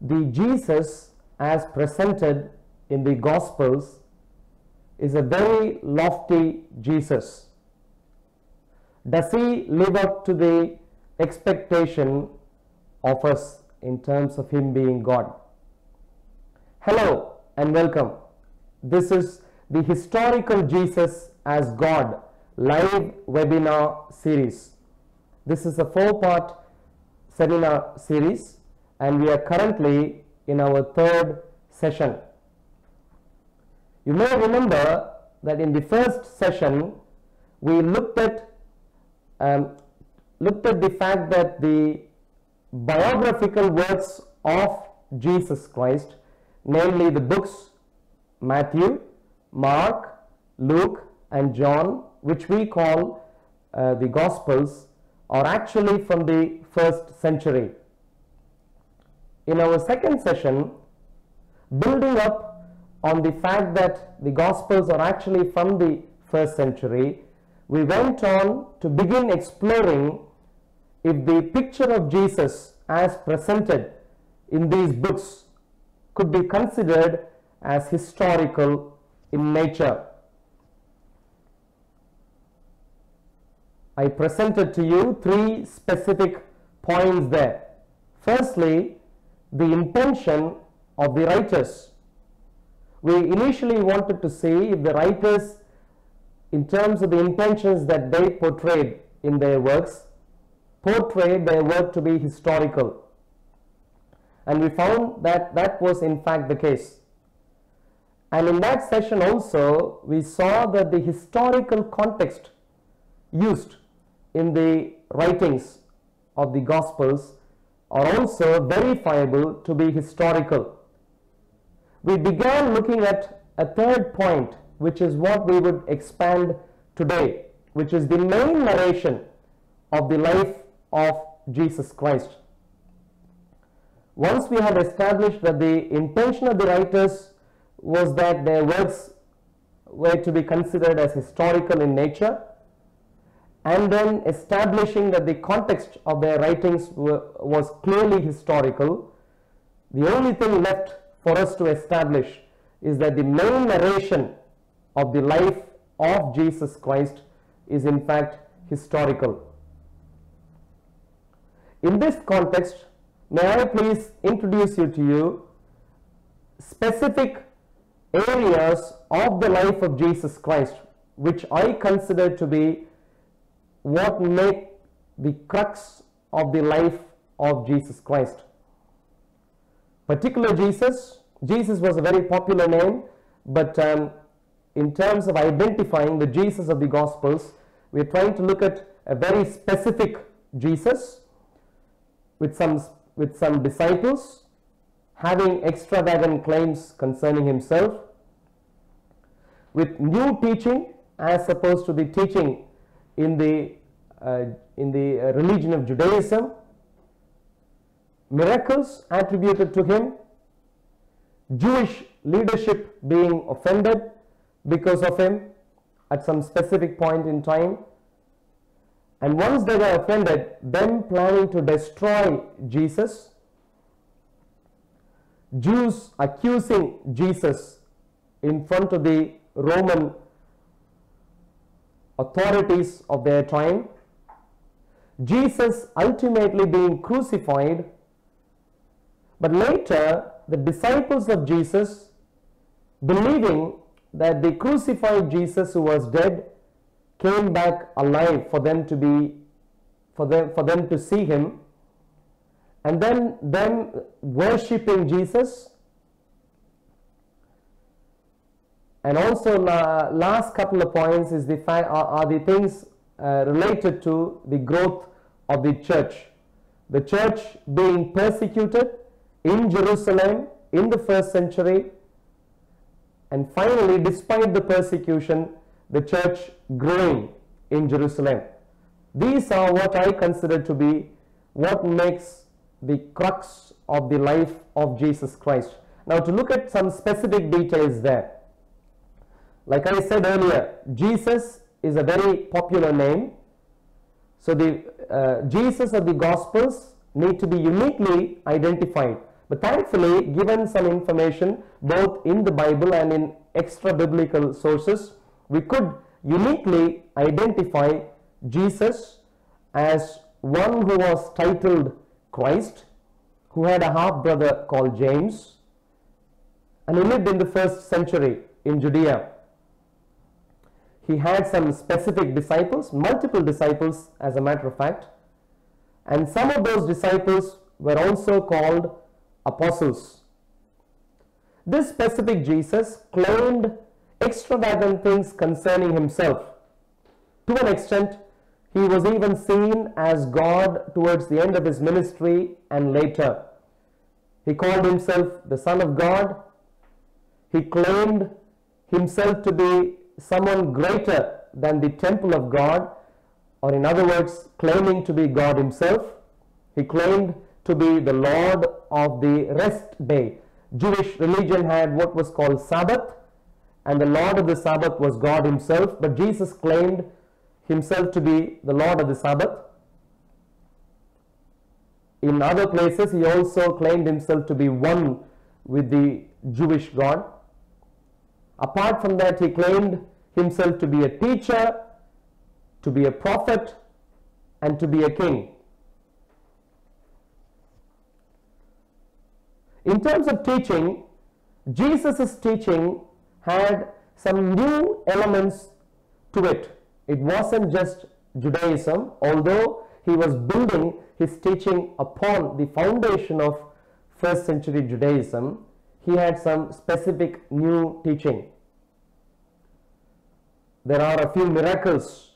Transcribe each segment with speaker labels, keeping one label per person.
Speaker 1: the Jesus as presented in the Gospels is a very lofty Jesus. Does he live up to the expectation of us in terms of him being God? Hello and welcome. This is the Historical Jesus as God live webinar series. This is a 4-part seminar series and we are currently in our 3rd session. You may remember that in the first session we looked at the fact that the biographical works of Jesus Christ, namely the books Matthew, Mark, Luke and John, which we call the Gospels, are actually from the 1st century. In our second session, building up on the fact that the Gospels are actually from the 1st century, we went on to begin exploring if the picture of Jesus as presented in these books could be considered as historical in nature. I presented to you 3 specific points there. Firstly, the intention of the writers. We initially wanted to see if the writers, in terms of the intentions that they portrayed in their works, portrayed their work to be historical. And we found that that was in fact the case. And in that session also, we saw that the historical context used in the writings of the Gospels are also verifiable to be historical. We began looking at a 3rd point, which is what we would expand today, which is the main narration of the life of Jesus Christ. Once we had established that the intention of the writers was that their works were to be considered as historical in nature, and then establishing that the context of their writings was clearly historical, the only thing left for us to establish is that the main narration of the life of Jesus Christ is in fact historical. In this context, may I please introduce to you specific areas of the life of Jesus Christ which I consider to be what make the crux of the life of Jesus Christ. Particular Jesus was a very popular name, but in terms of identifying the Jesus of the Gospels, we are trying to look at a very specific Jesus with some disciples having extravagant claims concerning himself, with new teaching as opposed to the teaching in the religion of Judaism, miracles attributed to him, Jewish leadership being offended because of him at some specific point in time, and once they were offended, them planning to destroy Jesus, Jews accusing Jesus in front of the Roman authorities of their time, Jesus ultimately being crucified, but later the disciples of Jesus, believing that the crucified Jesus who was dead came back alive for them to see him, and then them worshipping Jesus. And also last couple of points is the fact are the things related to the growth of the church. The church being persecuted in Jerusalem in the 1st century, and finally, despite the persecution, the church growing in Jerusalem. These are what I consider to be what makes the crux of the life of Jesus Christ. Now, to look at some specific details there. Like I said earlier, Jesus is a very popular name. So the Jesus of the Gospels need to be uniquely identified But thankfully, given some information both in the Bible and in extra biblical sources, we could uniquely identify Jesus as one who was titled Christ, who had a half brother called James, and he lived in the 1st century in Judea. He had some specific disciples, multiple disciples as a matter of fact, and some of those disciples were also called apostles. This specific Jesus claimed extravagant things concerning himself. To an extent, he was even seen as God towards the end of his ministry and later. He called himself the Son of God. He claimed himself to be someone greater than the temple of God, or in other words, claiming to be God himself. He claimed to be the Lord of the rest day. Jewish religion had what was called Sabbath, and the Lord of the Sabbath was God himself, but Jesus claimed himself to be the Lord of the Sabbath. In other places, he also claimed himself to be one with the Jewish God. Apart from that, he claimed himself to be a teacher, to be a prophet, and to be a king. In terms of teaching, Jesus' teaching had some new elements to it. It wasn't just Judaism, although he was building his teaching upon the foundation of 1st century Judaism. He had some specific new teaching. There are a few miracles,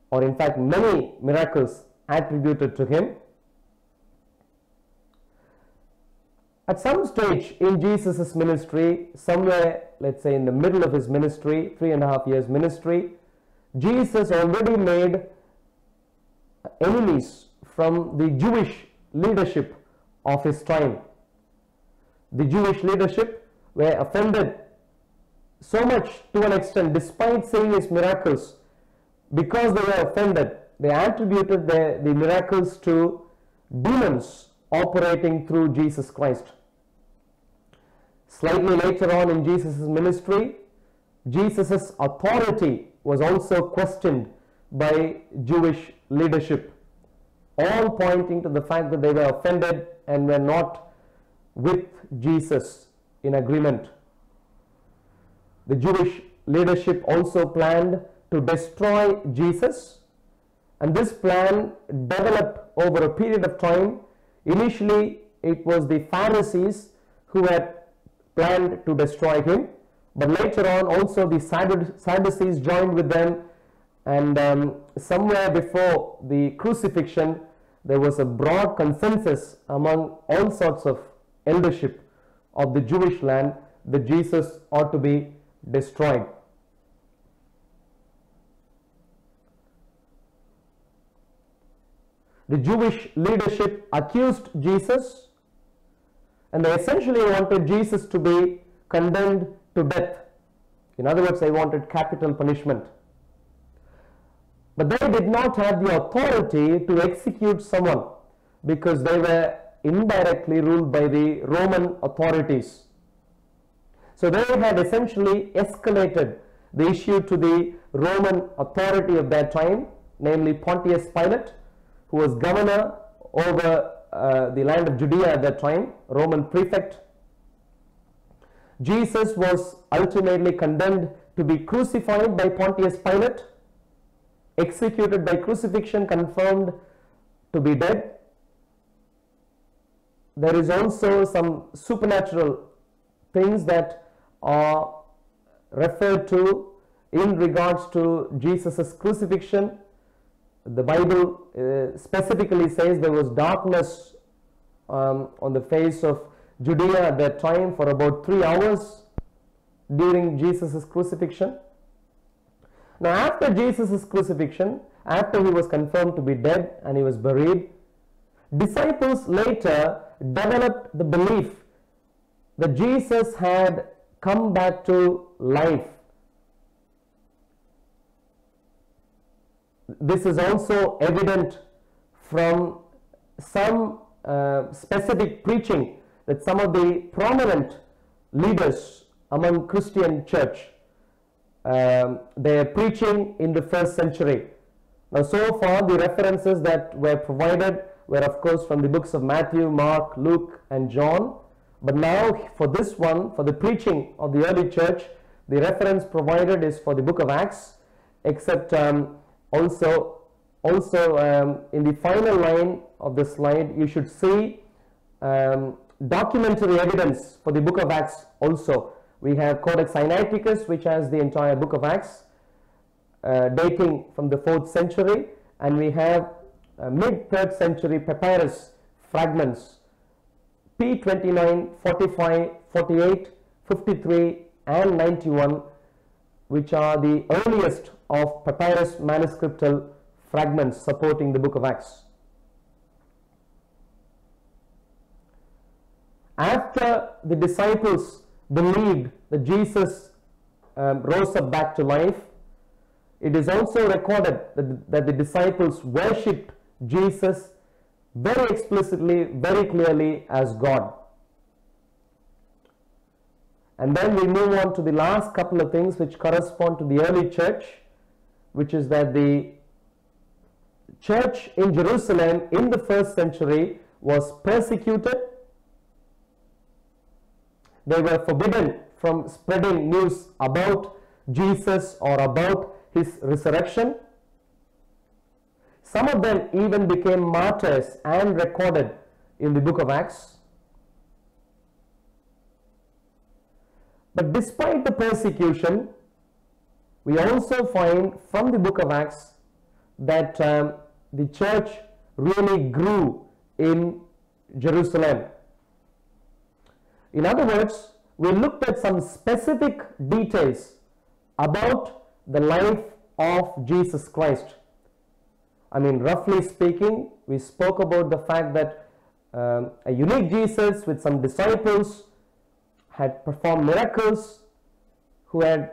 Speaker 1: or in fact many miracles attributed to him. At some stage in Jesus' ministry, somewhere, let's say in the middle of his ministry, 3.5 years ministry, Jesus already made enemies from the Jewish leadership of his time. The Jewish leadership were offended so much to an extent, despite seeing his miracles, because they were offended, they attributed the miracles to demons operating through Jesus Christ. Slightly later on in Jesus' ministry, Jesus' authority was also questioned by Jewish leadership, all pointing to the fact that they were offended and were not with Jesus in agreement. The Jewish leadership also planned to destroy Jesus, and this plan developed over a period of time. Initially, it was the Pharisees who had planned to destroy him, but later on also the Sadducees joined with them, and somewhere before the crucifixion there was a broad consensus among all sorts of eldership of the Jewish land that Jesus ought to be destroyed. The Jewish leadership accused Jesus, and they essentially wanted Jesus to be condemned to death. In other words, they wanted capital punishment. But they did not have the authority to execute someone because they were indirectly ruled by the Roman authorities. So they had essentially escalated the issue to the Roman authority of that time, namely Pontius Pilate, who was governor over the land of Judea at that time, Roman prefect. Jesus was ultimately condemned to be crucified by Pontius Pilate, executed by crucifixion, confirmed to be dead. There is also some supernatural things that are referred to in regards to Jesus' crucifixion. The Bible specifically says there was darkness on the face of Judea at that time for about 3 hours during Jesus' crucifixion. Now, after Jesus' crucifixion, after he was confirmed to be dead and he was buried, disciples later developed the belief that Jesus had come back to life. This is also evident from some specific preaching that some of the prominent leaders among Christian church, they are preaching in the first century. Now, so far the references that were provided were of course from the books of Matthew, Mark, Luke and John. But now for this one, for the preaching of the early church, the reference provided is for the book of Acts, except also in the final line of the slide you should see documentary evidence for the book of Acts also. We have Codex Sinaiticus, which has the entire book of Acts dating from the 4th century, and we have mid 3rd century papyrus fragments P29, 45, 48, 53 and 91, which are the earliest of papyrus manuscriptal fragments supporting the book of Acts. After the disciples believed that Jesus rose up back to life, it is also recorded that the disciples worshipped Jesus very explicitly, very clearly as God. And then we move on to the last couple of things which correspond to the early church, which is that the church in Jerusalem in the 1st century was persecuted. They were forbidden from spreading news about Jesus or about his resurrection. Some of them even became martyrs and recorded in the book of Acts. But despite the persecution, we also find from the book of Acts that the church really grew in Jerusalem. In other words, we looked at some specific details about the life of Jesus Christ. I mean, roughly speaking, we spoke about the fact that a unique Jesus with some disciples had performed miracles, who had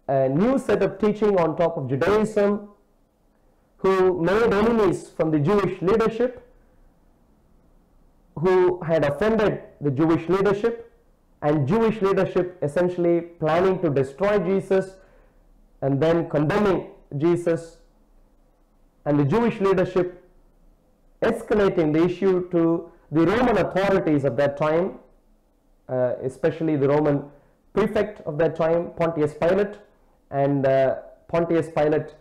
Speaker 1: a new set of teaching on top of Judaism, who made enemies from the Jewish leadership, who had offended the Jewish leadership, and Jewish leadership essentially planning to destroy Jesus and then condemning Jesus, and the Jewish leadership escalating the issue to the Roman authorities of that time, especially the Roman prefect of that time, Pontius Pilate, and Pontius Pilate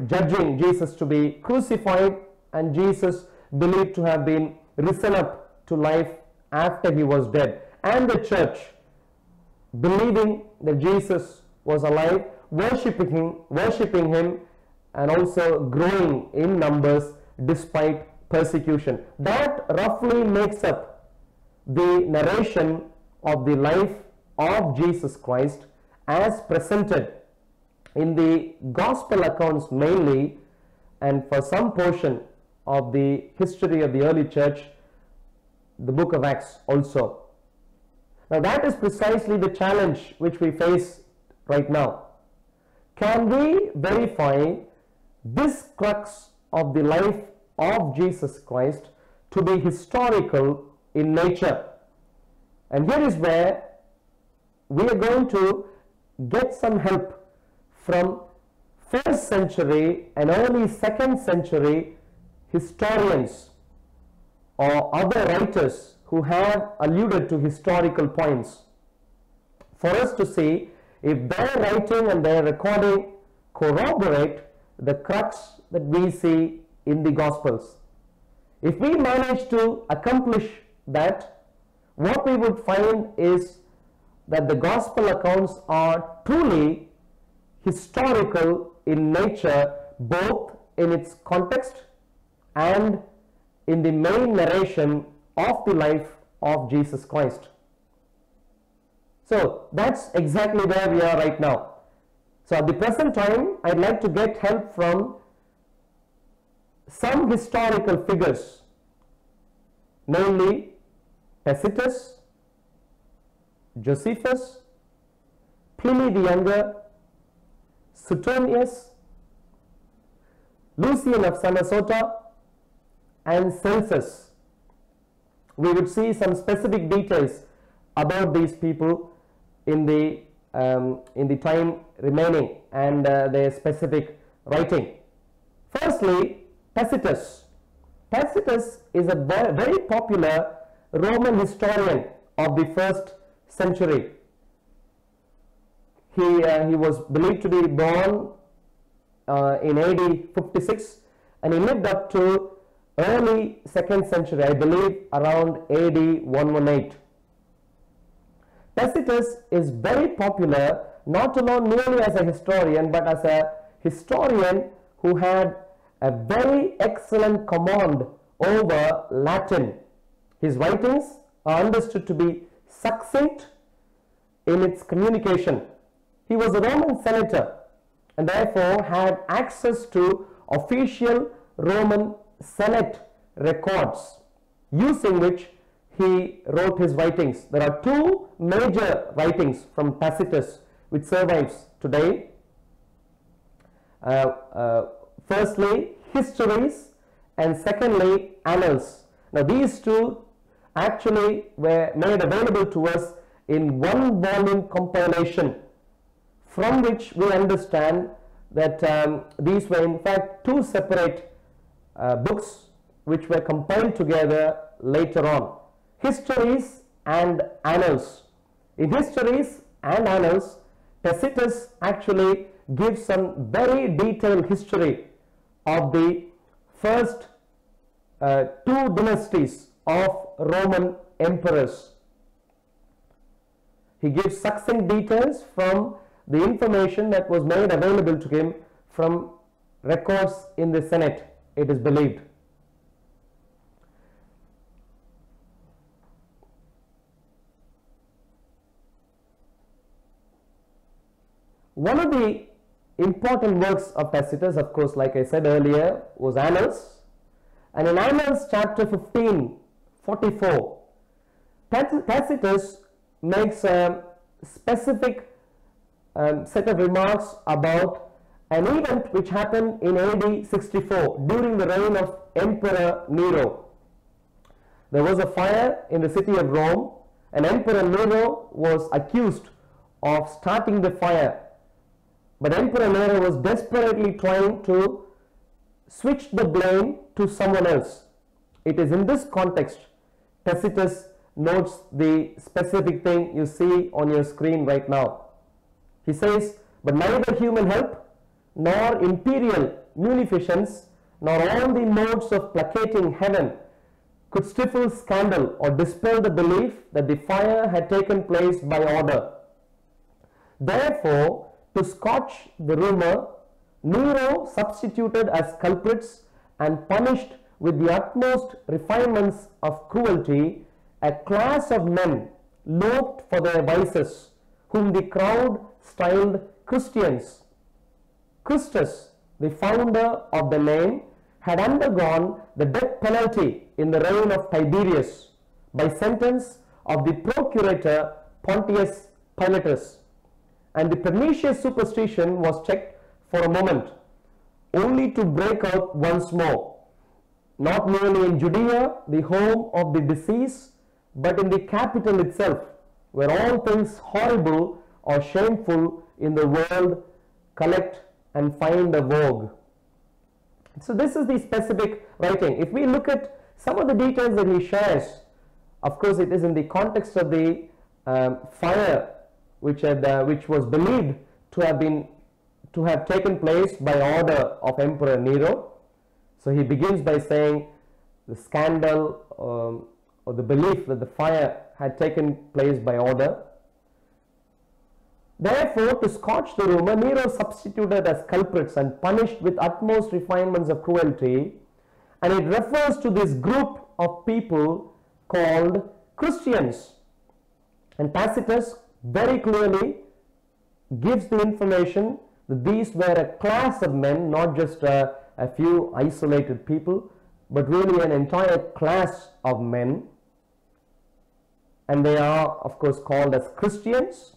Speaker 1: judging Jesus to be crucified, and Jesus believed to have been risen up to life after he was dead, and the church believing that Jesus was alive, worshipping him and also growing in numbers despite persecution. That roughly makes up the narration of the life of Jesus Christ as presented in the gospel accounts mainly, and for some portion of the history of the early church, the book of Acts also. Now that is precisely the challenge which we face right now. Can we verify this crux of the life of Jesus Christ to be historical in nature? And here is where we are going to get some help from 1st century and early 2nd century historians or other writers who have alluded to historical points, for us to see if their writing and their recording corroborate the crux that we see in the Gospels. If we manage to accomplish that, what we would find is that the Gospel accounts are truly historical in nature, both in its context and in the main narration of the life of Jesus Christ. So that's exactly where we are right now. So at the present time, I'd like to get help from some historical figures, namely Tacitus, Josephus, Pliny the Younger, Suetonius, Lucian of Samosata, and Celsus. we would see some specific details about these people in the time remaining and their specific writing. Firstly, Tacitus. Tacitus is a very popular Roman historian of the 1st century. He was believed to be born in AD 56 and he lived up to early 2nd century, I believe around AD 118. Tacitus is very popular not alone merely as a historian but as a historian who had a very excellent command over Latin. His writings are understood to be succinct in its communication. He was a Roman senator and therefore had access to official Roman Senate records, using which he wrote his writings. There are two major writings from Tacitus which survives today. Firstly, histories, and secondly, annals. Now these two actually were made available to us in one volume compilation, from which we understand that these were in fact two separate books which were compiled together later on. Histories and annals. In histories and annals, Tacitus actually gives some very detailed history of the first two dynasties of Roman emperors. He gives succinct details from the information that was made available to him from records in the Senate, it is believed. One of the important works of Tacitus, of course, like I said earlier, was Annals. And in Annals chapter 15:44, Tacitus makes a specific set of remarks about an event which happened in AD 64 during the reign of Emperor Nero. There was a fire in the city of Rome and Emperor Nero was accused of starting the fire. But Emperor Nero was desperately trying to switch the blame to someone else. It is in this context Tacitus notes the specific thing you see on your screen right now. He says, but neither human help, nor imperial munificence, nor all the modes of placating heaven could stifle scandal or dispel the belief that the fire had taken place by order. Therefore, to scotch the rumor, Nero substituted as culprits and punished with the utmost refinements of cruelty a class of men loathed for their vices, whom the crowd styled Christians. Christus, the founder of the name, had undergone the death penalty in the reign of Tiberius by sentence of the procurator Pontius Pilatus, and the pernicious superstition was checked for a moment, only to break out once more, not merely in Judea, the home of the deceased, but in the capital itself, where all things horrible or shameful in the world collect and find a vogue. So this is the specific writing. If we look at some of the details that he shares, of course it is in the context of the fire which was believed to have taken place by order of Emperor Nero. So he begins by saying the scandal or the belief that the fire had taken place by order. Therefore, to scotch the rumor, Nero substituted as culprits and punished with utmost refinements of cruelty, and it refers to this group of people called Christians. And Tacitus very clearly gives the information that these were a class of men, not just a few isolated people, but really an entire class of men. And they are, of course, called as Christians,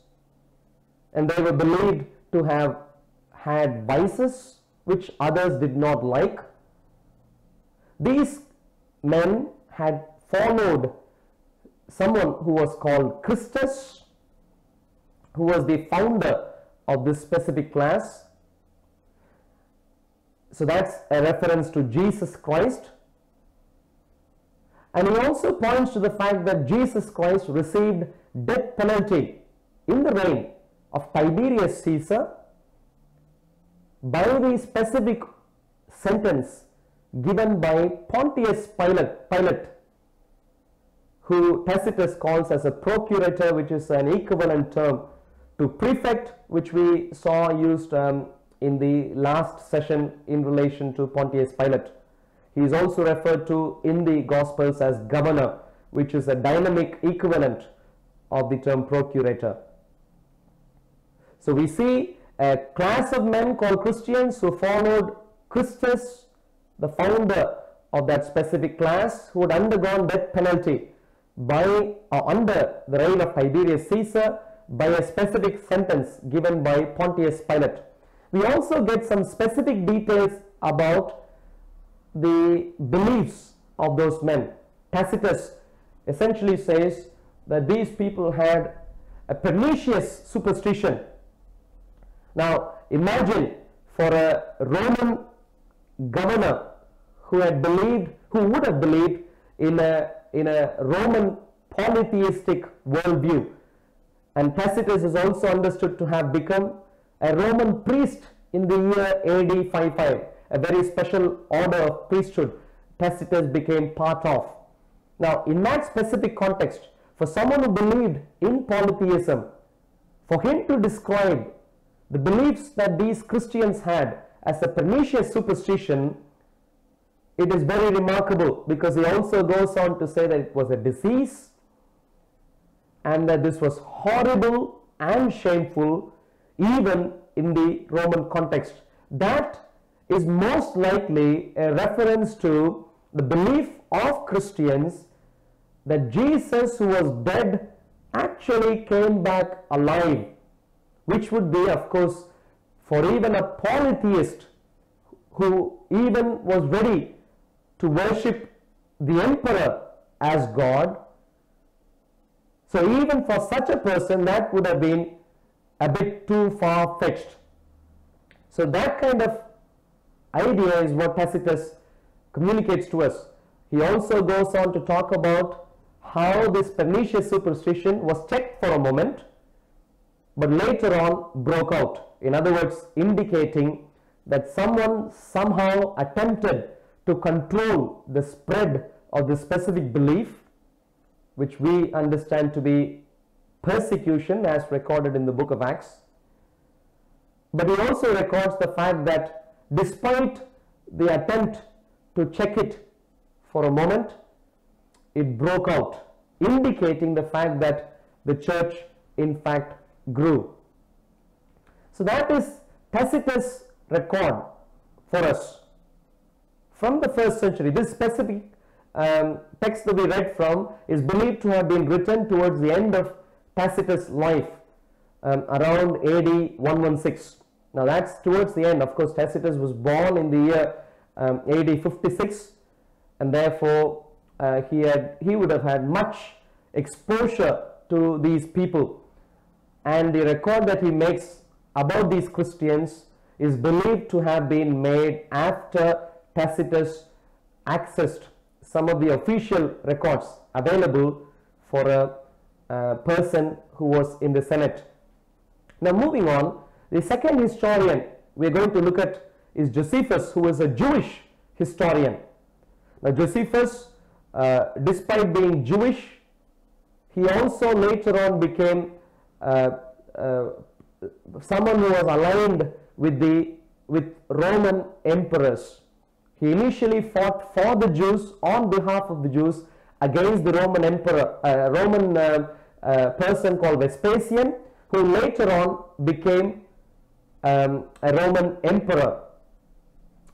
Speaker 1: and they were believed to have had vices which others did not like. These men had followed someone who was called Christus, who was the founder of this specific class. So that's a reference to Jesus Christ. And he also points to the fact that Jesus Christ received death penalty in the reign of Tiberius Caesar by the specific sentence given by Pontius Pilate, who Tacitus calls as a procurator, which is an equivalent term to prefect, which we saw used in the last session in relation to Pontius Pilate. He is also referred to in the Gospels as governor, which is a dynamic equivalent of the term procurator. So we see a class of men called Christians who followed Christus, the founder of that specific class, who had undergone death penalty by under the reign of Tiberius Caesar by a specific sentence given by Pontius Pilate. We also get some specific details about the beliefs of those men. Tacitus essentially says that these people had a pernicious superstition. Now imagine for a Roman governor who would have believed in a Roman polytheistic worldview, and Tacitus is also understood to have become a Roman priest in the year AD 55, a very special order of priesthood Tacitus became part of. Now in that specific context, for someone who believed in polytheism, for him to describe the beliefs that these Christians had as a pernicious superstition, it is very remarkable, because he also goes on to say that it was a disease and that this was horrible and shameful even in the Roman context. That is most likely a reference to the belief of Christians that Jesus, who was dead, actually came back alive, which would be, of course, for even a polytheist who even was ready to worship the emperor as God. So even for such a person, that would have been a bit too far-fetched. So that kind of idea is what Tacitus communicates to us. He also goes on to talk about how this pernicious superstition was checked for a moment, but later on broke out. In other words, indicating that someone somehow attempted to control the spread of the specific belief, which we understand to be persecution as recorded in the book of Acts. But he also records the fact that despite the attempt to check it for a moment, it broke out, indicating the fact that the church in fact grew. So that is Tacitus' record for us from the first century. This specific text that we read from is believed to have been written towards the end of Tacitus' life, around AD 116. Now that's towards the end. Of course, Tacitus was born in the year AD 56, and therefore he would have had much exposure to these people, and the record that he makes about these Christians is believed to have been made after Tacitus accessed some of the official records available for a person who was in the Senate. Now moving on, the second historian we are going to look at is Josephus, who was a Jewish historian. Now Josephus, despite being Jewish, he also later on became someone who was aligned with Roman emperors. He initially fought for the Jews, on behalf of the Jews, against the Roman emperor, person called Vespasian, who later on became a Roman emperor.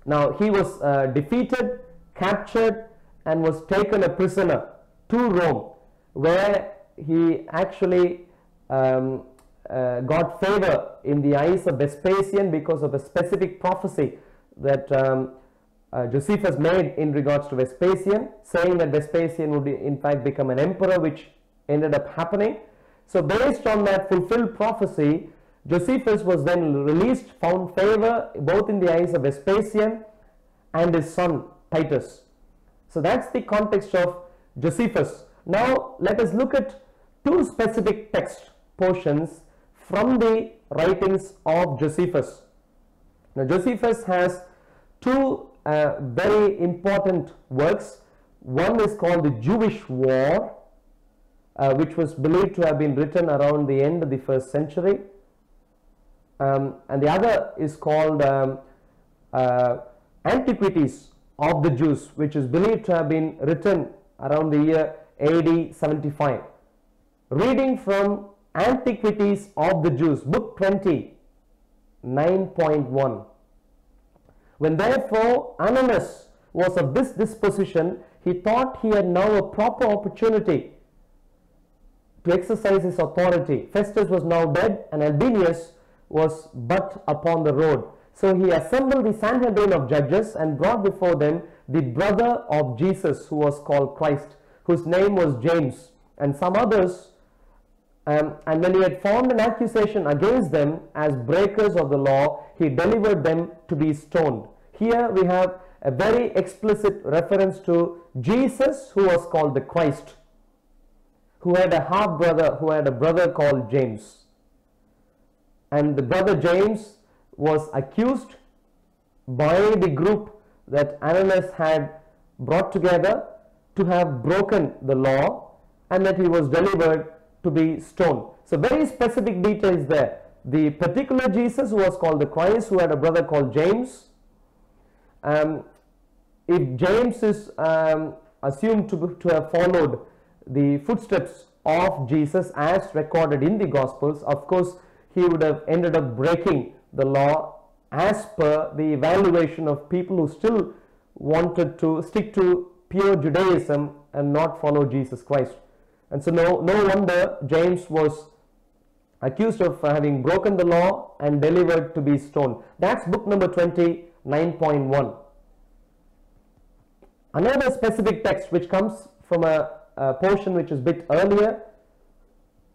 Speaker 1: Now he was defeated, captured, and was taken a prisoner to Rome, where he actually got favor in the eyes of Vespasian because of a specific prophecy that Josephus made in regards to Vespasian, saying that Vespasian would in fact become an emperor, which ended up happening. So based on that fulfilled prophecy, Josephus was then released, found favor both in the eyes of Vespasian and his son Titus. So that's the context of Josephus. Now let us look at two specific text portions from the writings of Josephus. Now Josephus has two very important works. One is called the Jewish War, which was believed to have been written around the end of the 1st century. And the other is called Antiquities of the Jews, which is believed to have been written around the year AD 75. Reading from Antiquities of the Jews, book 20, 9.1. When therefore Ananus was of this disposition, he thought he had now a proper opportunity to exercise his authority. Festus was now dead, and Albinus was but upon the road. So he assembled the Sanhedrin of judges and brought before them the brother of Jesus, who was called Christ, whose name was James, and some others. And when he had formed an accusation against them as breakers of the law, he delivered them to be stoned. Here we have a very explicit reference to Jesus, who was called the Christ, who had a half brother, who had a brother called James. And the brother James was accused by the group that Ananus had brought together to have broken the law, and that he was delivered to be stoned. So very specific details there. The particular Jesus, who was called the Christ, who had a brother called James. If James is assumed to have followed the footsteps of Jesus as recorded in the Gospels, of course he would have ended up breaking the law as per the evaluation of people who still wanted to stick to pure Judaism and not follow Jesus Christ. And so no wonder James was accused of having broken the law and delivered to be stoned. That's book number 20, 9.1. Another specific text which comes from a portion which is a bit earlier,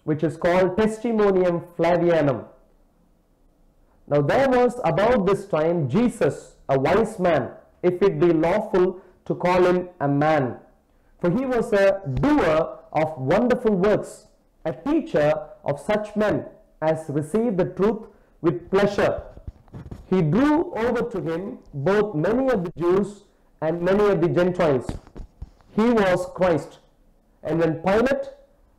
Speaker 1: which is called Testimonium Flavianum. Now there was about this time Jesus, a wise man, if it be lawful to call him a man, for he was a doer of wonderful works, a teacher of such men as received the truth with pleasure. He drew over to him both many of the Jews and many of the Gentiles. He was Christ. And when Pilate,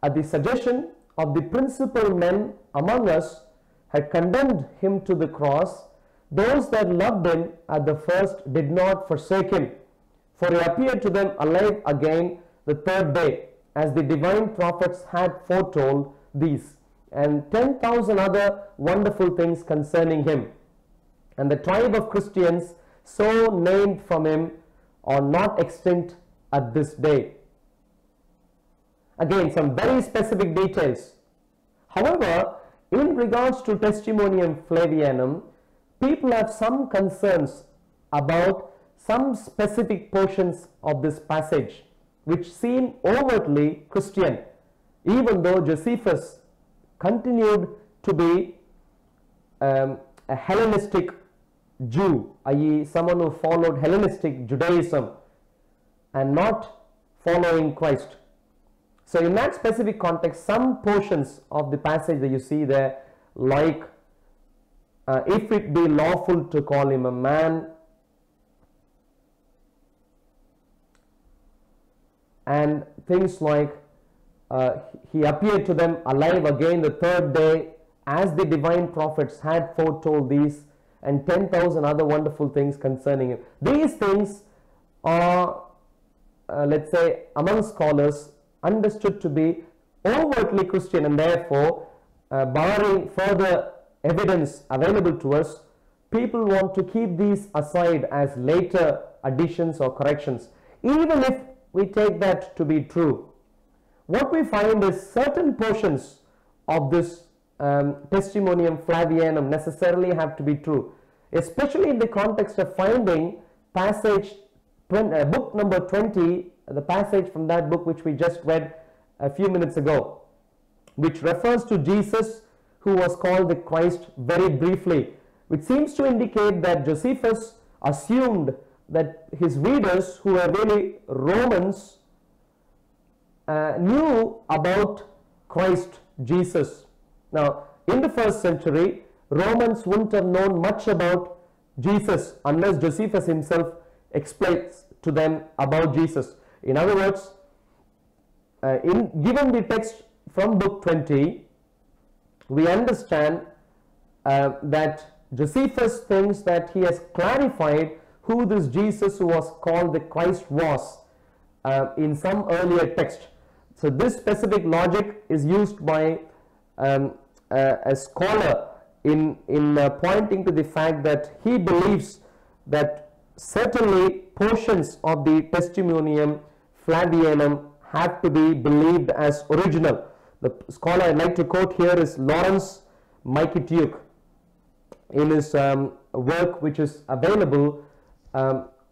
Speaker 1: at the suggestion of the principal men among us, had condemned him to the cross, those that loved him at the first did not forsake him, for he appeared to them alive again the third day, as the divine prophets had foretold these, and 10,000 other wonderful things concerning him. And the tribe of Christians, so named from him, are not extinct at this day. Again, some very specific details. However, in regards to Testimonium Flavianum, people have some concerns about some specific portions of this passage which seem overtly Christian, even though Josephus continued to be a Hellenistic Jew, i.e. someone who followed Hellenistic Judaism and not following Christ. So in that specific context, some portions of the passage that you see there, like if it be lawful to call him a man, and things like he appeared to them alive again the third day, as the divine prophets had foretold these, and 10,000 other wonderful things concerning him. These things are, let's say, among scholars understood to be overtly Christian, and therefore, barring further evidence available to us, people want to keep these aside as later additions or corrections. Even if we take that to be true, what we find is certain portions of this Testimonium Flavianum necessarily have to be true, especially in the context of finding passage book number 20, the passage from that book which we just read, a few minutes ago, which refers to Jesus, who was called the Christ, very briefly, which seems to indicate that Josephus assumed that his readers, who were really Romans, knew about Christ Jesus. Now, in the first century, Romans wouldn't have known much about Jesus unless Josephus himself explains to them about Jesus. In other words, given the text from book 20, we understand that Josephus thinks that he has clarified who this Jesus who was called the Christ was in some earlier text. So this specific logic is used by a scholar in pointing to the fact that he believes that certainly portions of the Testimonium Flavianum have to be believed as original. The scholar I'd like to quote here is Lawrence Mykitiuk in his work, which is available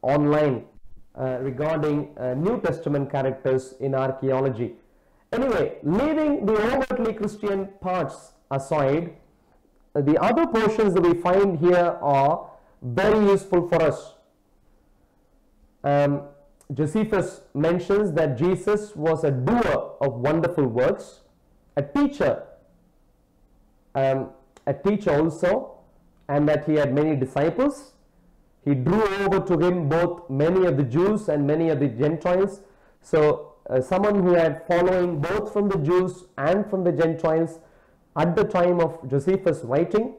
Speaker 1: online regarding New Testament characters in archaeology. Anyway, leaving the overtly Christian parts aside, the other portions that we find here are very useful for us. Josephus mentions that Jesus was a doer of wonderful works, a teacher also, and that he had many disciples. He drew over to him both many of the Jews and many of the Gentiles. So someone who had following both from the Jews and from the Gentiles at the time of Josephus' writing,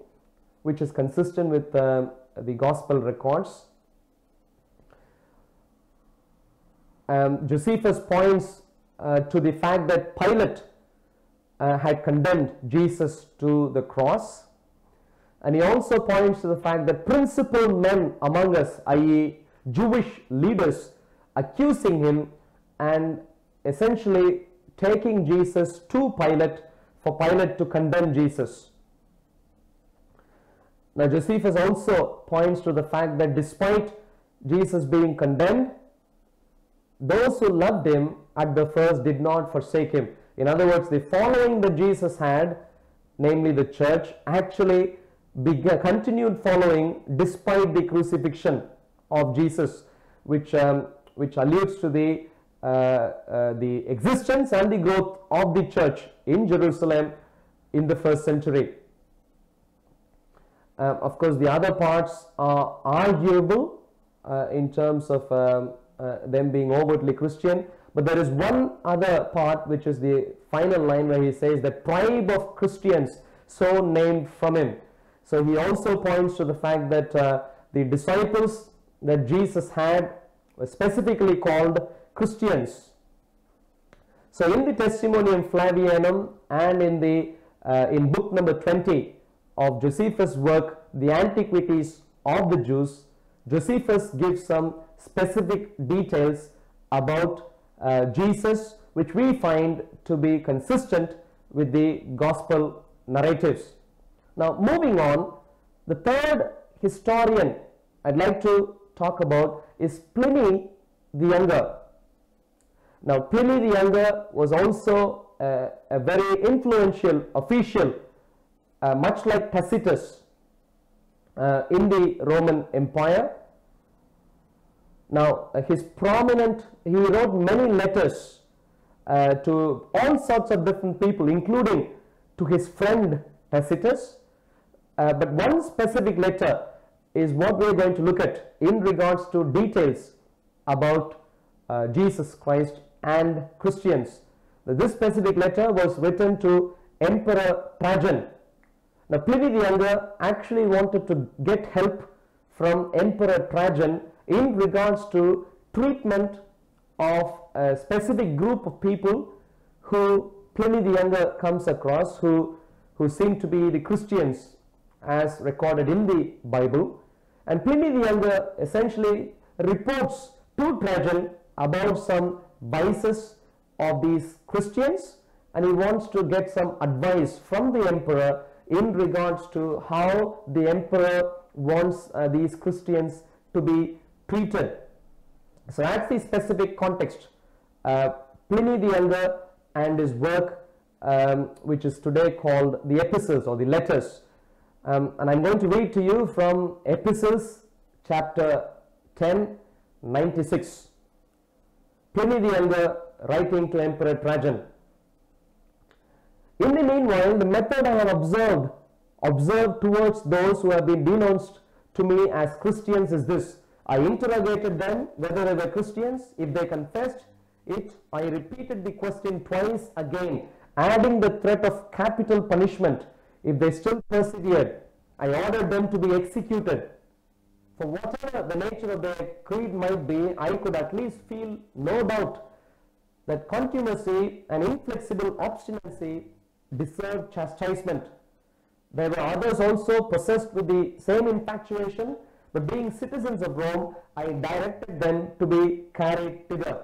Speaker 1: which is consistent with the gospel records. Josephus points to the fact that Pilate had condemned Jesus to the cross, and he also points to the fact that principal men among us, i.e. Jewish leaders, accusing him and essentially taking Jesus to Pilate for Pilate to condemn Jesus. Now Josephus also points to the fact that despite Jesus being condemned, those who loved him at the first did not forsake him. In other words, the following that Jesus had, namely the church, actually continued following despite the crucifixion of Jesus, which alludes to the existence and the growth of the church in Jerusalem in the first century. Of course, the other parts are arguable in terms of them being overtly Christian, but there is one other part, which is the final line where he says the tribe of Christians so named from him. So he also points to the fact that the disciples that Jesus had were specifically called Christians. So in the Testimonium Flavianum and in book number 20 of Josephus' work, The Antiquities of the Jews, Josephus gives some specific details about Jesus, which we find to be consistent with the gospel narratives. Now, moving on, the third historian I'd like to talk about is Pliny the Younger. Now, Pliny the Younger was also a very influential official, much like Tacitus, in the Roman Empire. Now, he wrote many letters to all sorts of different people, including to his friend Tacitus. But one specific letter is what we are going to look at in regards to details about Jesus Christ and Christians. This specific letter was written to Emperor Trajan. Now, Pliny the Younger actually wanted to get help from Emperor Trajan in regards to treatment of a specific group of people who Pliny the Younger comes across, who seem to be the Christians as recorded in the Bible. And Pliny the Younger essentially reports to Trajan about some vices of these Christians, and he wants to get some advice from the emperor in regards to how the emperor wants these Christians to be treated. So that's the specific context. Pliny the Younger and his work, which is today called the epistles or the letters. And I'm going to read to you from Epistles chapter 10, 96. Pliny the Younger writing to Emperor Trajan. In the meanwhile, the method I have observed towards those who have been denounced to me as Christians is this. I interrogated them whether they were Christians. If they confessed it, I repeated the question twice again, adding the threat of capital punishment. If they still persevered, I ordered them to be executed. For whatever the nature of their creed might be, I could at least feel no doubt that contumacy and inflexible obstinacy deserved chastisement. There were others also possessed with the same infatuation, but being citizens of Rome, I directed them to be carried thither.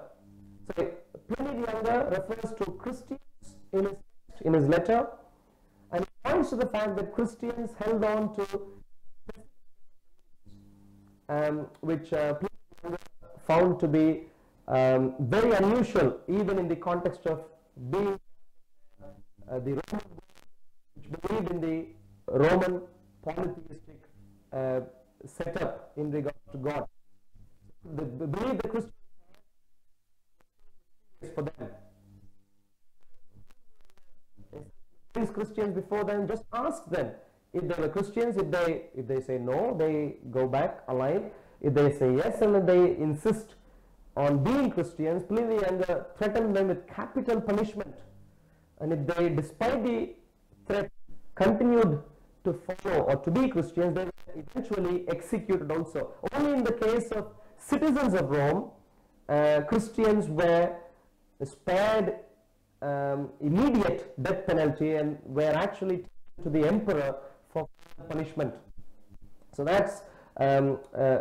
Speaker 1: So Pliny the Younger refers to Christians in his letter, and he points to the fact that Christians held on to which Pliny the Younger found to be very unusual, even in the context of being the Roman, which believed in the Roman polytheistic setup in regard to God. The belief the Christians is for them. These Christians before them, just ask them if they were Christians. If they say no, they go back alive. If they say yes and they insist on being Christians, Pliny the Younger threatened them with capital punishment. And if they, despite the threat, continued to follow or to be Christians, they were eventually executed also. Only in the case of citizens of Rome, Christians were spared immediate death penalty and were actually taken to the emperor for punishment. So that's a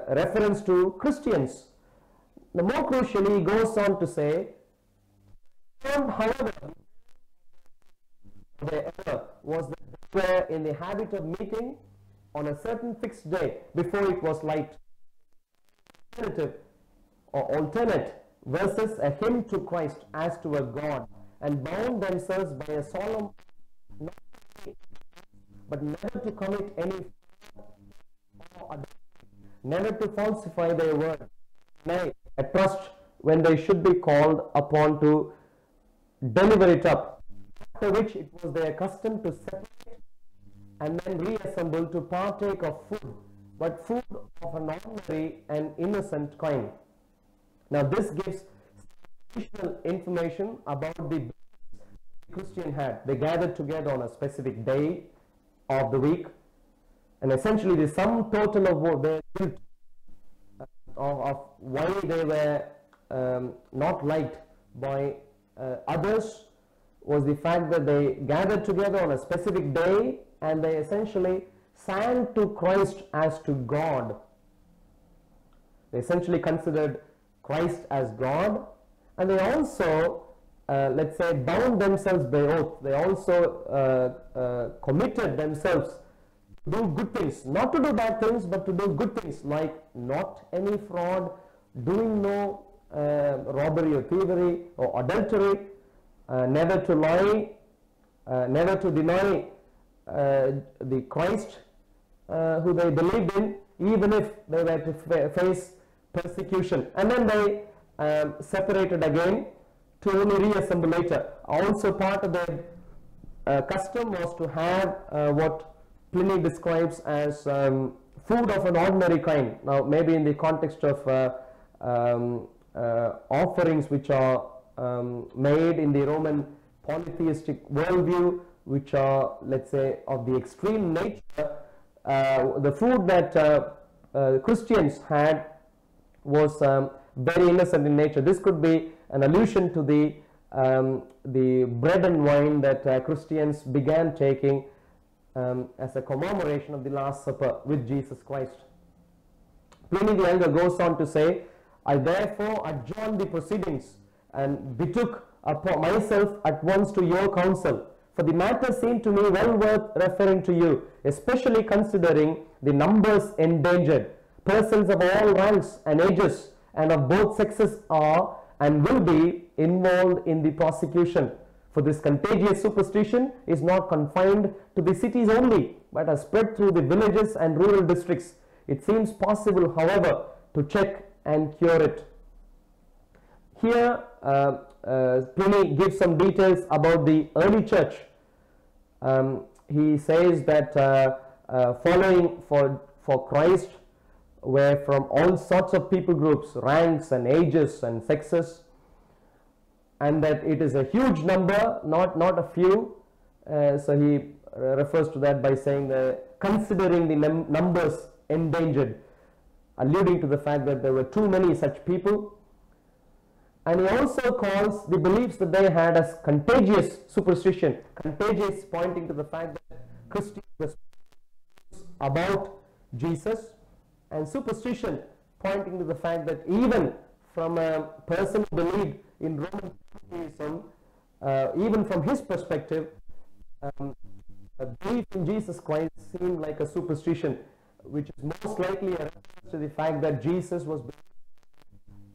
Speaker 1: reference to Christians. The more crucially, he goes on to say, however, the error was that they were in the habit of meeting on a certain fixed day before it was light. Alternate versus a hymn to Christ as to a God, and bound themselves by a solemn, but never to commit any, never to falsify their word, nay, a trust when they should be called upon to deliver it up. After which it was their custom to separate and then reassemble to partake of food, but food of an ordinary and innocent kind. Now this gives additional information about the Christian had. They gathered together on a specific day of the week, and essentially the sum total of their guilt of why they were not liked by others was the fact that they gathered together on a specific day and they essentially sang to Christ as to God. They essentially considered Christ as God, and they also, let's say, bound themselves by oath. They also committed themselves to do good things, not to do bad things, but to do good things, like not any fraud, doing no robbery or thievery or adultery, never to lie, never to deny the Christ who they believed in, even if they were to face persecution. And then they separated again to only reassemble later. Also part of their custom was to have what Pliny describes as food of an ordinary kind. Now maybe in the context of offerings which are made in the Roman polytheistic worldview, which are, let's say, of the extreme nature, the food that Christians had was very innocent in nature. This could be an allusion to the bread and wine that Christians began taking as a commemoration of the Last Supper with Jesus Christ. Pliny the Younger goes on to say, I therefore adjourned the proceedings and betook upon myself at once to your counsel, for the matter seemed to me well worth referring to you, especially considering the numbers endangered. Persons of all ranks and ages and of both sexes are and will be involved in the prosecution. For this contagious superstition is not confined to the cities only, but has spread through the villages and rural districts. It seems possible, however, to check and cure it. Here, Pliny gives some details about the early church. He says that following for Christ were from all sorts of people groups, ranks and ages and sexes, and that it is a huge number, not a few. So he refers to that by saying that considering the numbers endangered, alluding to the fact that there were too many such people. And he also calls the beliefs that they had as contagious superstition. Contagious, pointing to the fact that Christians were about Jesus, and superstition, pointing to the fact that even from a person who believed in Roman polytheism, even from his perspective, a belief in Jesus Christ seemed like a superstition, which is most likely a reference to the fact that Jesus was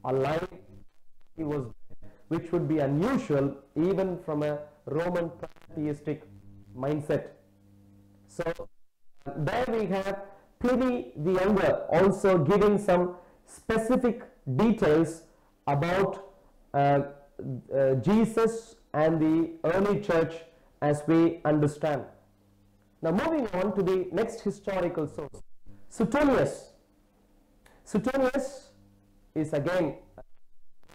Speaker 1: alive, he was dead, which would be unusual even from a Roman polytheistic mindset. So there we have Pliny the Younger also giving some specific details about Jesus and the early church as we understand. Now moving on to the next historical source, Suetonius. Suetonius is again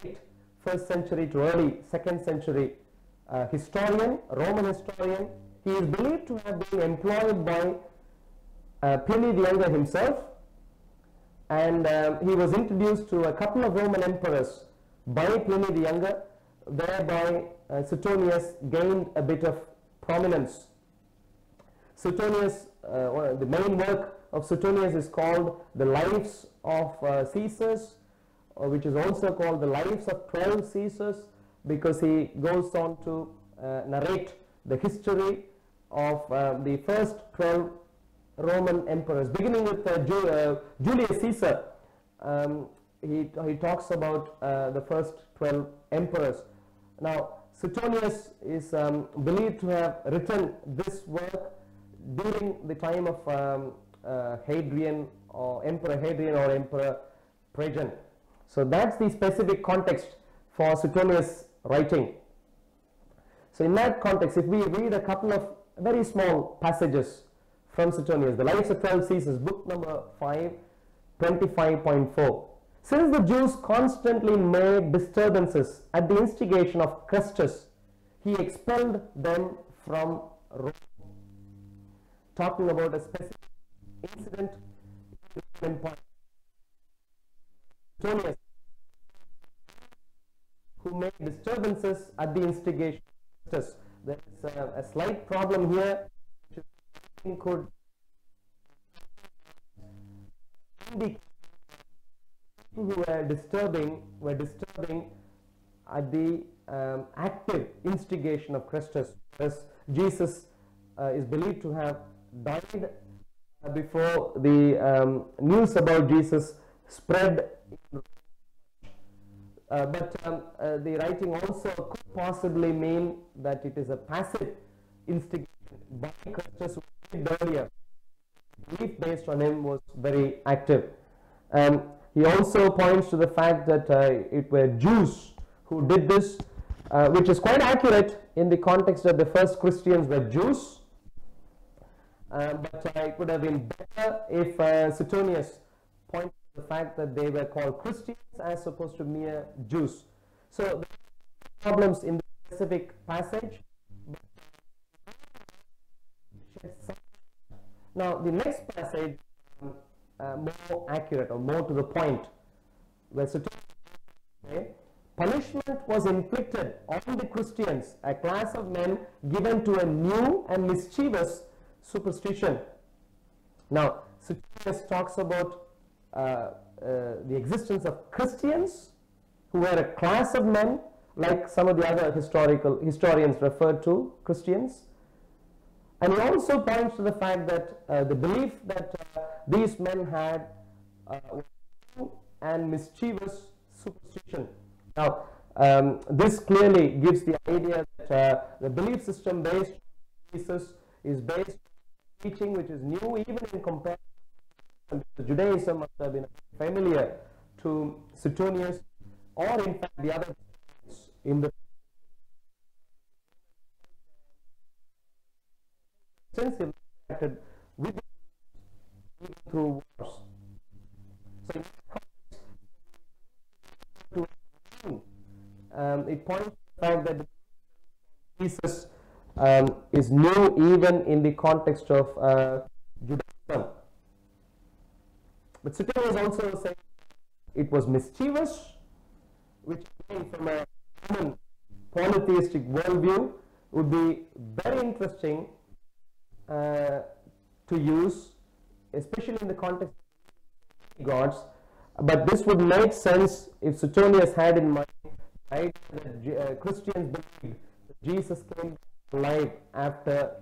Speaker 1: late 1st century to early 2nd century historian, Roman historian. He is believed to have been employed by Pliny the Younger himself, and he was introduced to a couple of Roman emperors by Pliny the Younger, thereby Suetonius gained a bit of prominence. Suetonius, the main work of Suetonius is called The Lives of Caesars, which is also called The Lives of 12 Caesars, because he goes on to narrate the history of the first 12 Roman emperors, beginning with Julius Caesar. He talks about the first 12 emperors. Now, Suetonius is believed to have written this work during the time of Hadrian, or Emperor Hadrian, or Emperor Trajan. So that's the specific context for Suetonius' writing. So in that context, if we read a couple of very small passages from Suetonius, The Lives of 12 Caesars, book number 5, 25.4. Since the Jews constantly made disturbances at the instigation of Crestus, he expelled them from Rome. Talking about a specific incident in the Empire. Suetonius, who made disturbances at the instigation of Crestus. There is a slight problem here, which could indicate people who were disturbing at the active instigation of Crestus, as Jesus is believed to have died before the news about Jesus spread. But the writing also could possibly mean that it is a passive instigation by Crestus earlier. Belief based on him was very active. He also points to the fact that it were Jews who did this, which is quite accurate in the context that the first Christians were Jews. But it would have been better if Suetonius pointed to the fact that they were called Christians as opposed to mere Jews. So there are problems in the specific passage. Now the next passage, more accurate or more to the point, where punishment was inflicted on the Christians, a class of men given to a new and mischievous superstition. Now Suetonius talks about the existence of Christians who were a class of men, like some of the other historians referred to Christians. And he also points to the fact that the belief that these men had and mischievous superstition. Now, this clearly gives the idea that the belief system based on Jesus is based on teaching which is new even in comparison to Judaism must have been familiar to Suetonius or in fact the other in the extensively interacted with even through wars. So it points to the fact that Jesus is new even in the context of Judaism. But Suetonius also said it was mischievous, which again from a human polytheistic worldview would be very interesting to use, especially in the context of gods. But this would make sense if Suetonius had in mind right, that Christians believed that Jesus came alive after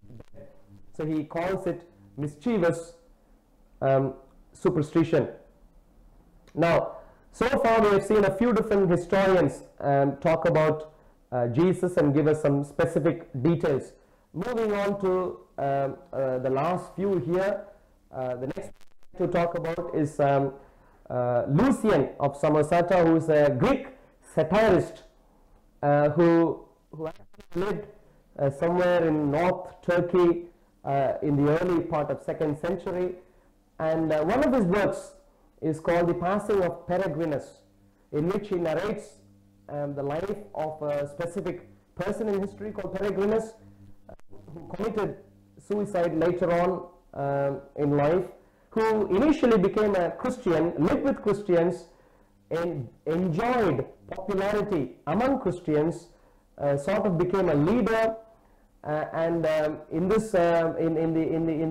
Speaker 1: his death. So he calls it mischievous superstition. Now, so far we have seen a few different historians talk about Jesus and give us some specific details. Moving on to the last few here, the next to talk about is Lucian of Samosata, who is a Greek satirist who actually lived somewhere in North Turkey in the early part of 2nd century, and one of his works is called The Passing of Peregrinus, in which he narrates the life of a specific person in history called Peregrinus, who committed suicide later on in life, who initially became a Christian, lived with Christians, and enjoyed popularity among Christians, sort of became a leader, and in this in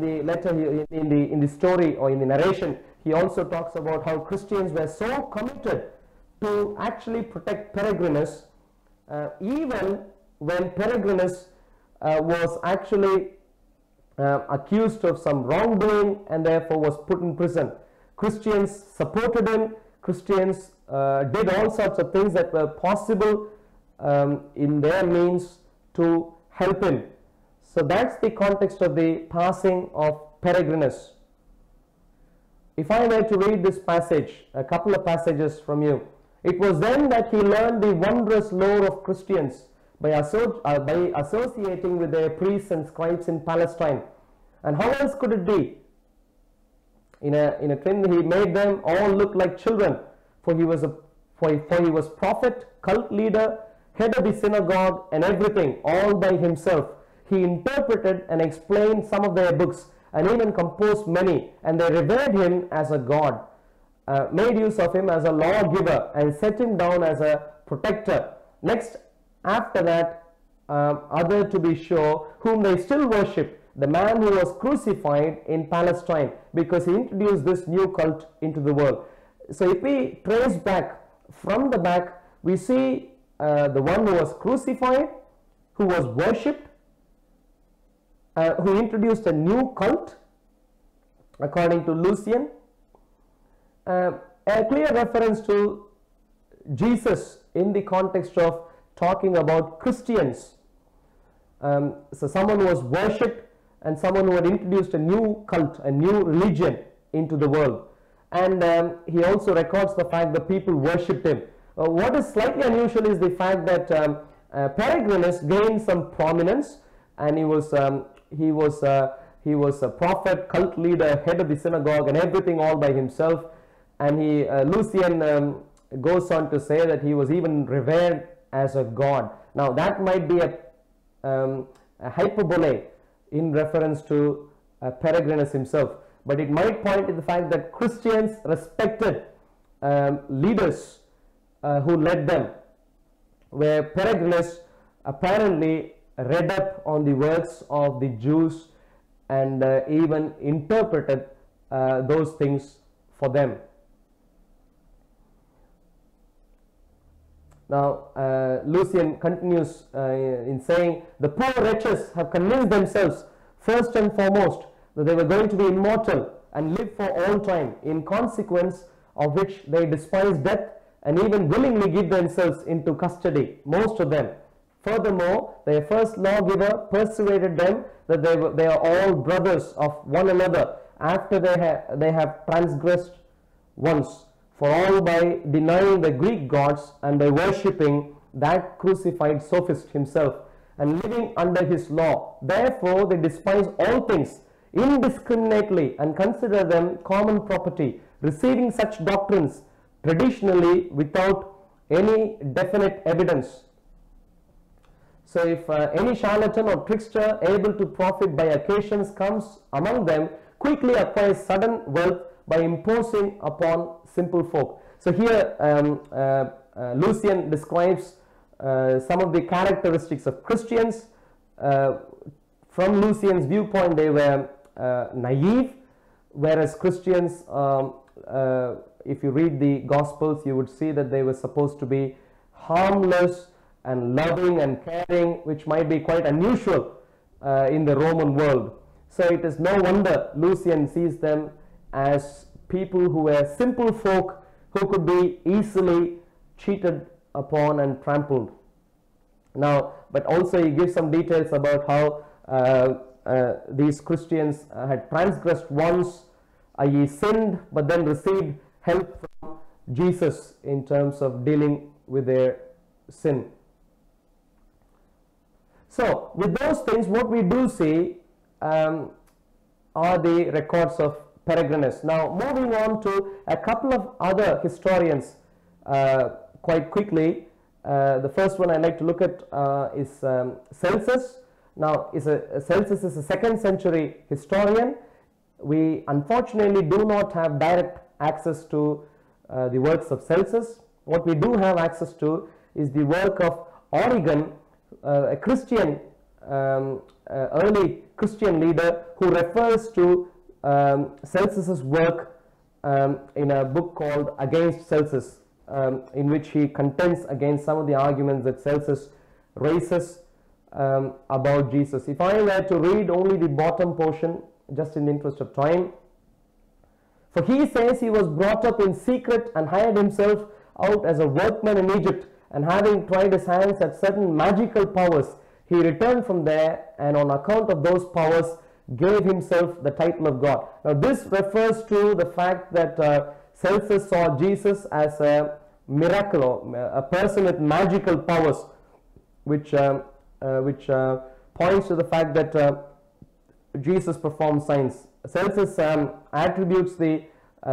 Speaker 1: the letter, in the story or in the narration, he also talks about how Christians were so committed to actually protect Peregrinus, even when Peregrinus was actually accused of some wrongdoing and therefore was put in prison. Christians supported him. Christians did all sorts of things that were possible in their means to help him. So that's the context of the passing of Peregrinus. If I were to read this passage, a couple of passages from you, it was then that he learned the wondrous lore of Christians by associating with their priests and scribes in Palestine. And how else could it be? In a trend, he made them all look like children, for he was prophet, cult leader, head of the synagogue, and everything, all by himself. He interpreted and explained some of their books, and even composed many, and they revered him as a god, made use of him as a lawgiver, and set him down as a protector. Next, after that, other to be sure, whom they still worship, the man who was crucified in Palestine, because he introduced this new cult into the world. So if we trace back from the back, we see the one who was crucified, who was worshipped, who introduced a new cult, according to Lucian, a clear reference to Jesus in the context of talking about Christians. So someone who was worshipped and someone who had introduced a new cult, a new religion into the world. And he also records the fact that people worshipped him. What is slightly unusual is the fact that Peregrinus gained some prominence, and he was a prophet, cult leader, head of the synagogue, and everything all by himself. And Lucian goes on to say that he was even revered as a god. Now that might be a hyperbole in reference to Peregrinus himself, but it might point to the fact that Christians respected leaders who led them, where Peregrinus apparently read up on the works of the Jews and even interpreted those things for them. Now, Lucian continues in saying, the poor wretches have convinced themselves, first and foremost, that they were going to be immortal and live for all time, in consequence of which they despise death and even willingly give themselves into custody, most of them. Furthermore, their first lawgiver persuaded them that they are all brothers of one another after they have transgressed once for all by denying the Greek gods and by worshipping that crucified sophist himself and living under his law. Therefore, they despise all things indiscriminately and consider them common property, receiving such doctrines traditionally without any definite evidence. So if any charlatan or trickster able to profit by occasions comes among them, quickly acquires sudden wealth by imposing upon simple folk. So here Lucian describes some of the characteristics of Christians. From Lucian's viewpoint, they were naive, whereas Christians, if you read the Gospels, you would see that they were supposed to be harmless and loving and caring, which might be quite unusual in the Roman world. So it is no wonder Lucian sees them as people who were simple folk who could be easily cheated upon and trampled. Now, but also he gives some details about how these Christians had transgressed once, i.e. sinned, but then received help from Jesus in terms of dealing with their sin. So with those things, what we do see are the records of Peregrinus. Now moving on to a couple of other historians quite quickly. The first one I'd like to look at is Celsus. Now Celsus is a 2nd century historian. We unfortunately do not have direct access to the works of Celsus. What we do have access to is the work of Origen, a Christian, early Christian leader who refers to Celsus's work in a book called Against Celsus, in which he contends against some of the arguments that Celsus raises about Jesus. If I were to read only the bottom portion, just in the interest of time, for he says he was brought up in secret and hired himself out as a workman in Egypt, and having tried his hands at certain magical powers, he returned from there, and on account of those powers gave himself the title of God. Now this refers to the fact that Celsus saw Jesus as a miracle, a person with magical powers, which points to the fact that Jesus performed signs. Celsus attributes the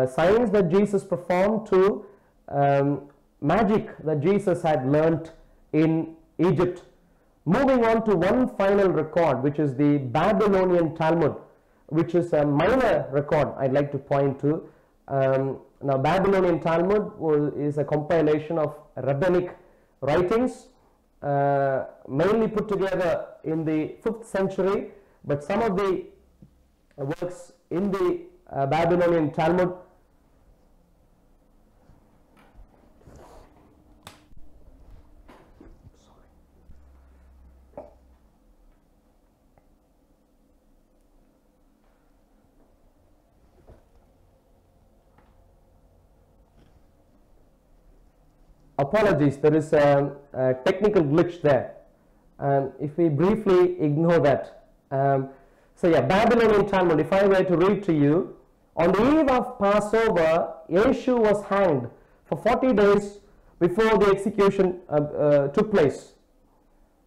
Speaker 1: signs that Jesus performed to magic that Jesus had learnt in Egypt. Moving on to one final record, which is the Babylonian Talmud, which is a minor record I'd like to point to. Now Babylonian Talmud is a compilation of rabbinic writings, mainly put together in the 5th century, but some of the works in the Babylonian Talmud apologies, there is a technical glitch there, and if we briefly ignore that. So yeah, Babylonian Talmud, if I were to read to you, on the eve of Passover, Yeshu was hanged for 40 days before the execution took place.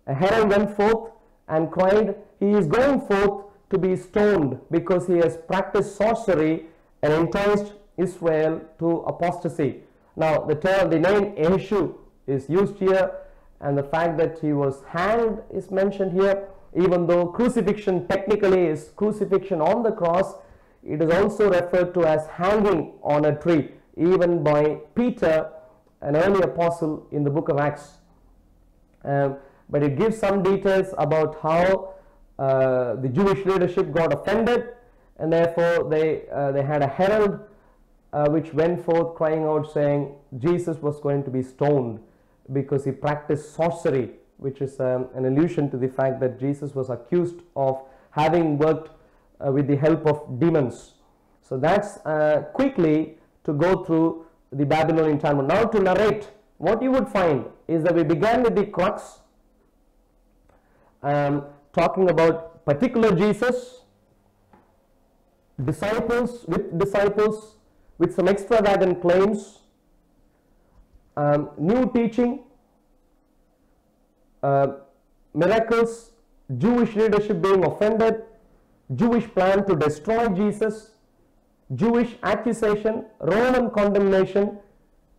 Speaker 1: A herald went forth and cried, he is going forth to be stoned because he has practiced sorcery and enticed Israel to apostasy. Now the name Yeshu is used here, and the fact that he was hanged is mentioned here. Even though crucifixion technically is crucifixion on the cross, it is also referred to as hanging on a tree, even by Peter, an early apostle, in the book of Acts. But it gives some details about how the Jewish leadership got offended, and therefore they had a herald which went forth crying out saying Jesus was going to be stoned because he practiced sorcery, which is an allusion to the fact that Jesus was accused of having worked with the help of demons. So that's quickly to go through the Babylonian Talmud. Now to narrate, what you would find is that we began with the crux, talking about particular Jesus, disciples with some extravagant claims, new teaching, miracles, Jewish leadership being offended, Jewish plan to destroy Jesus, Jewish accusation, Roman condemnation,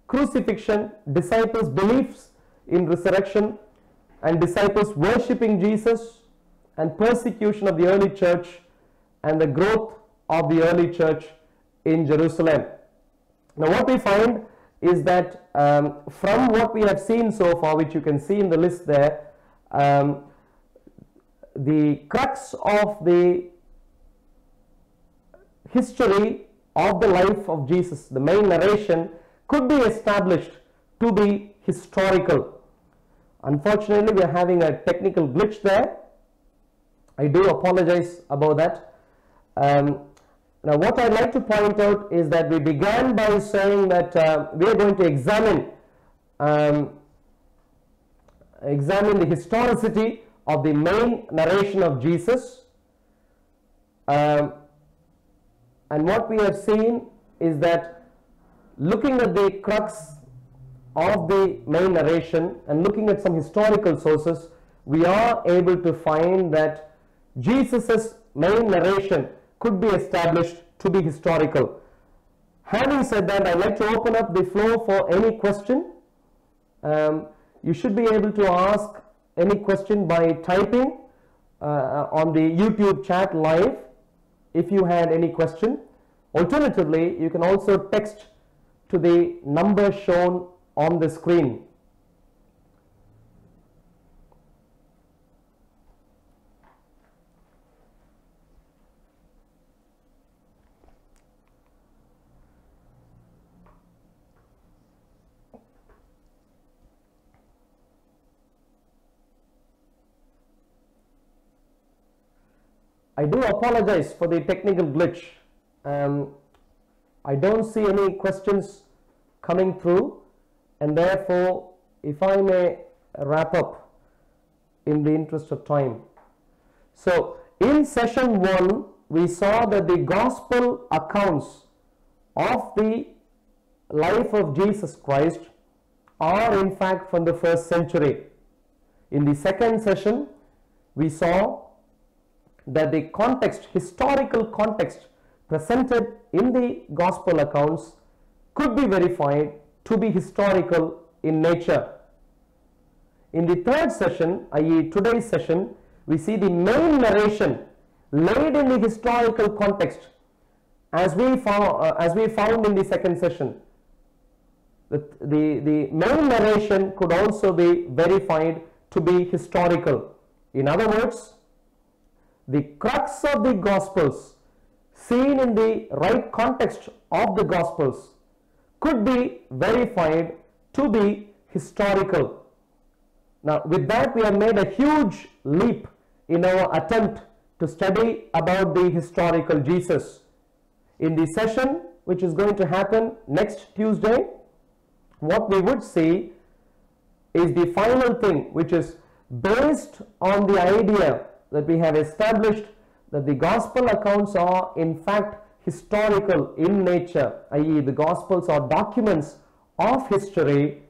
Speaker 1: crucifixion, disciples' beliefs in resurrection, and disciples worshipping Jesus, and persecution of the early church, and the growth of the early church in Jerusalem. Now what we find is that from what we have seen so far, which you can see in the list there, the crux of the history of the life of Jesus, the main narration, could be established to be historical. Unfortunately, we are having a technical glitch there. I do apologize about that. Now what I'd like to point out is that we began by saying that we are going to examine the historicity of the main narration of Jesus, and what we have seen is that looking at the crux of the main narration and looking at some historical sources, we are able to find that Jesus's main narration could be established to be historical. Having said that, I'd like to open up the floor for any question. You should be able to ask any question by typing on the YouTube chat live if you had any question. Alternatively, you can also text to the number shown on the screen. I do apologize for the technical glitch. I don't see any questions coming through, and therefore, if I may wrap up in the interest of time. So, in session 1, we saw that the gospel accounts of the life of Jesus Christ are in fact from the 1st century. In the second session, we saw that the context, historical context presented in the gospel accounts could be verified to be historical in nature. In the third session, i.e. today's session, we see the main narration laid in the historical context as we found in the second session. The main narration could also be verified to be historical. In other words, the crux of the Gospels, seen in the right context of the Gospels, could be verified to be historical. Now, with that, we have made a huge leap in our attempt to study about the historical Jesus. In the session, which is going to happen next Tuesday, what we would see is the final thing, which is based on the idea that we have established that the gospel accounts are in fact historical in nature, i.e. the gospels are documents of history.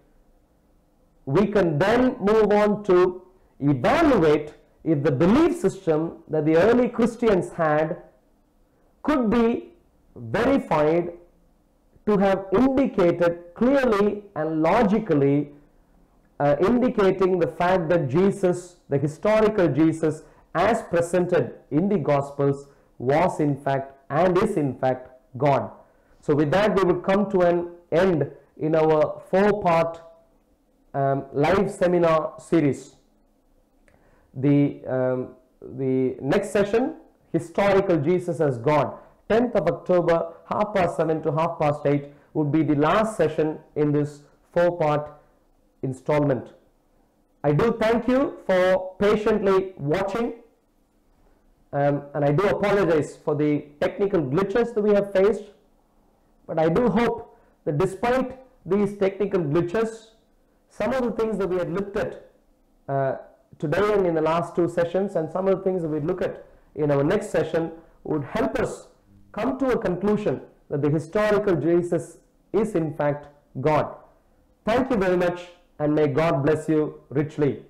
Speaker 1: We can then move on to evaluate if the belief system that the early Christians had could be verified to have indicated clearly and logically indicating the fact that Jesus, the historical Jesus as presented in the Gospels, was in fact and is in fact God. So with that, we would come to an end in our 4-part live seminar series. The next session, Historical Jesus as God, 10th of October, 7:30 to 8:30, would be the last session in this 4-part installment. I do thank you for patiently watching, and I do apologize for the technical glitches that we have faced, but I do hope that despite these technical glitches, some of the things that we had looked at today and in the last two sessions, and some of the things that we look at in our next session, would help us come to a conclusion that the historical Jesus is in fact God. Thank you very much, and may God bless you richly.